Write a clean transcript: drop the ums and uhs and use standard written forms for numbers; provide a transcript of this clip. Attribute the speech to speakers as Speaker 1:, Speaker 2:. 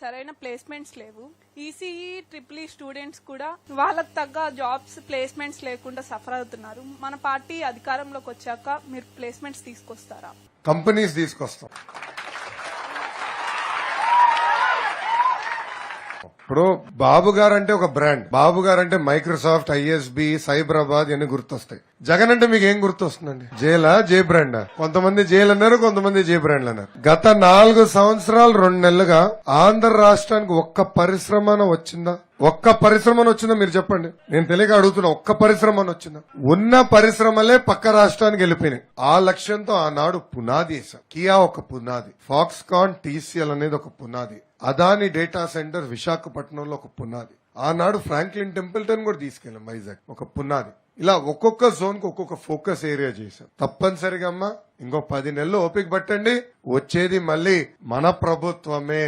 Speaker 1: సరైన ప్లేస్మెంట్స్ లేవు. ECE triple students కూడా వాళ్ళకు తగ్గ జాబ్స్ ప్లేస్మెంట్స్ లేకుండా సఫర్ అవుతున్నారు. మన పార్టీ అధికారంలోకి వచ్చాక మీరు ప్లేస్మెంట్స్ తీసుకొస్తారా?
Speaker 2: కంపెనీస్ తీసుకొస్తాం. ఇప్పుడు బాబు గారు అంటే ఒక బ్రాండ్, బాబు గారు అంటే మైక్రోసాఫ్ట్, ఐఎస్బి, సైబరాబాద్ ఇవన్నీ గుర్తొస్తాయి. జగన్ అంటే మీకు ఏం గుర్తొస్తుందండి? జేలా, జే బ్రాండా? కొంతమంది జైలు అన్నారు, కొంతమంది జే బ్రాండ్లు అన్నారు. గత 4 సంవత్సరాలు 2 నెలలుగా ఆంధ్ర రాష్ట్రానికి ఒక్క పరిశ్రమ వచ్చిందా? ఒక్క పరిశ్రమ వచ్చిందా మీరు చెప్పండి. నేను తెలియక అడుగుతున్నా, ఒక్క పరిశ్రమ వచ్చిందా? ఉన్న పరిశ్రమలే పక్క రాష్ట్రానికి వెళ్ళిపోయినాయి. ఆ లక్ష్యంతో ఆనాడు పునాది వేశాం. కియా ఒక పునాది, ఫాక్స్కాన్, టీసీఎల్ అనేది ఒక పునాది, అదాని డేటా సెంటర్ విశాఖపట్నంలో ఒక పునాది, ఆనాడు ఫ్రాంక్లిన్ టెంపుల్టన్ కూడా తీసుకెళ్ళాం, వైజాగ్ ఒక పునాది. ఇలా ఒక్కొక్క జోన్ కు ఒక్కొక్క ఫోకస్ ఏరియా చేశాం. తప్పనిసరిగా అమ్మా ఇంకో 10 నెలలు ఓపిక పట్టండి, వచ్చేది మళ్ళీ మన ప్రభుత్వమే.